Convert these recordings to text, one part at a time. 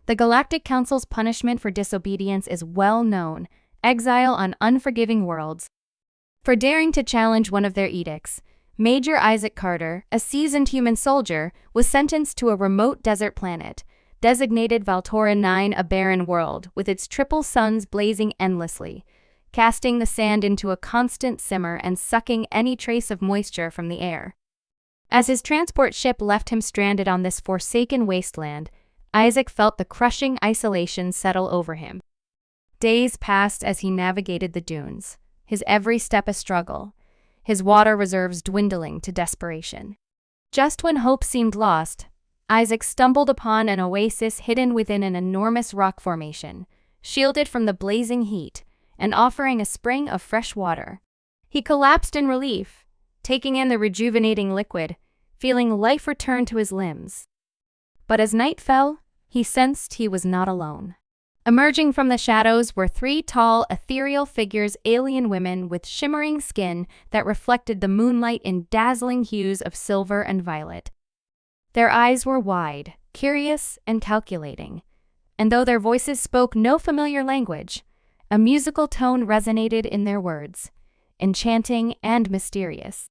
The Galactic Council's punishment for disobedience is well known: exile on unforgiving worlds. For daring to challenge one of their edicts, Major Isaac Carter, a seasoned human soldier, was sentenced to a remote desert planet, designated Valtora 9, a barren world, with its triple suns blazing endlessly, casting the sand into a constant simmer and sucking any trace of moisture from the air. As his transport ship left him stranded on this forsaken wasteland, Isaac felt the crushing isolation settle over him. Days passed as he navigated the dunes, his every step a struggle, his water reserves dwindling to desperation. Just when hope seemed lost, Isaac stumbled upon an oasis hidden within an enormous rock formation, shielded from the blazing heat and offering a spring of fresh water. He collapsed in relief, taking in the rejuvenating liquid, feeling life return to his limbs. But as night fell, he sensed he was not alone. Emerging from the shadows were three tall, ethereal figures, alien women with shimmering skin that reflected the moonlight in dazzling hues of silver and violet. Their eyes were wide, curious, and calculating, and though their voices spoke no familiar language, a musical tone resonated in their words, enchanting and mysterious.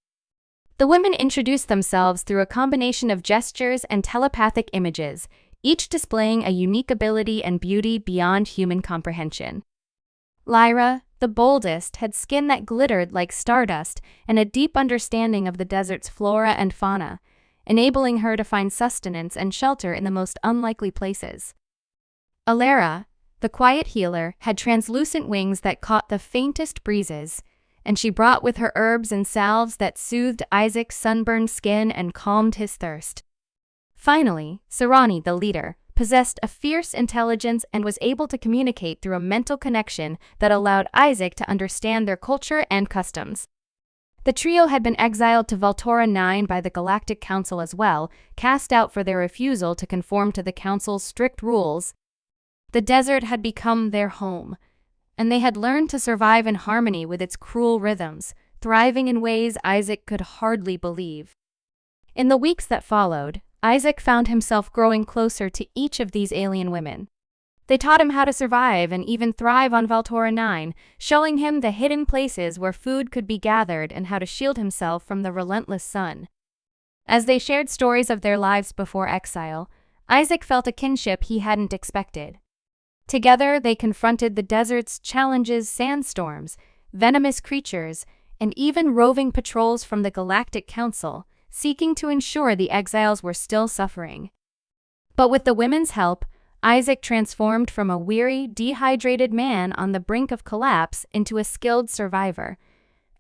The women introduced themselves through a combination of gestures and telepathic images, each displaying a unique ability and beauty beyond human comprehension. Lyra, the boldest, had skin that glittered like stardust and a deep understanding of the desert's flora and fauna, enabling her to find sustenance and shelter in the most unlikely places. Alara, the quiet healer, had translucent wings that caught the faintest breezes, and she brought with her herbs and salves that soothed Isaac's sunburned skin and calmed his thirst. Finally, Sarani, the leader, possessed a fierce intelligence and was able to communicate through a mental connection that allowed Isaac to understand their culture and customs. The trio had been exiled to Valtora 9 by the Galactic Council as well, cast out for their refusal to conform to the Council's strict rules. The desert had become their home, and they had learned to survive in harmony with its cruel rhythms, thriving in ways Isaac could hardly believe. In the weeks that followed, Isaac found himself growing closer to each of these alien women. They taught him how to survive and even thrive on Valtora 9, showing him the hidden places where food could be gathered and how to shield himself from the relentless sun. As they shared stories of their lives before exile, Isaac felt a kinship he hadn't expected. Together, they confronted the desert's challenges: sandstorms, venomous creatures, and even roving patrols from the Galactic Council, seeking to ensure the exiles were still suffering. But with the women's help, Isaac transformed from a weary, dehydrated man on the brink of collapse into a skilled survivor,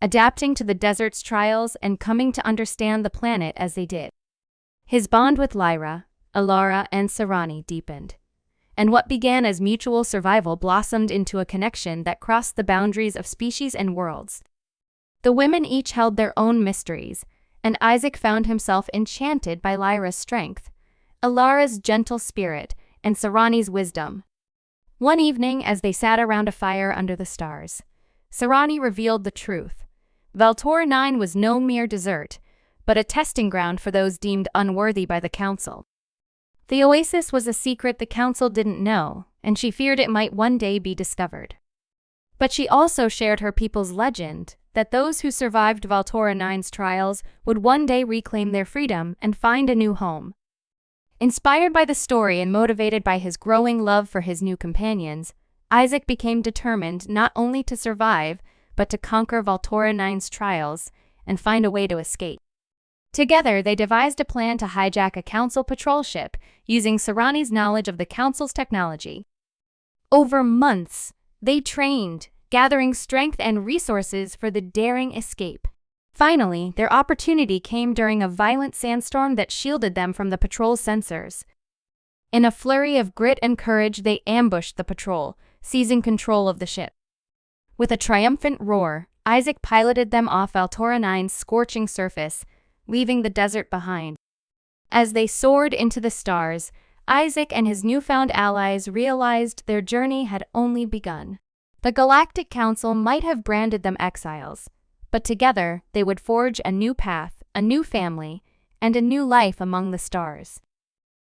adapting to the desert's trials and coming to understand the planet as they did. His bond with Lyra, Alara, and Sarani deepened, and what began as mutual survival blossomed into a connection that crossed the boundaries of species and worlds. The women each held their own mysteries, and Isaac found himself enchanted by Lyra's strength, Alara's gentle spirit, and Sarani's wisdom. One evening, as they sat around a fire under the stars, Sarani revealed the truth. Valtora 9 was no mere desert, but a testing ground for those deemed unworthy by the Council. The oasis was a secret the Council didn't know, and she feared it might one day be discovered. But she also shared her people's legend that those who survived Valtora 9's trials would one day reclaim their freedom and find a new home. Inspired by the story and motivated by his growing love for his new companions, Isaac became determined not only to survive, but to conquer Valtora 9's trials and find a way to escape. Together, they devised a plan to hijack a Council patrol ship, using Sarani's knowledge of the Council's technology. Over months, they trained, gathering strength and resources for the daring escape. Finally, their opportunity came during a violent sandstorm that shielded them from the patrol's sensors. In a flurry of grit and courage, they ambushed the patrol, seizing control of the ship. With a triumphant roar, Isaac piloted them off Valtora 9's scorching surface, leaving the desert behind. As they soared into the stars, Isaac and his newfound allies realized their journey had only begun. The Galactic Council might have branded them exiles, but together they would forge a new path, a new family, and a new life among the stars.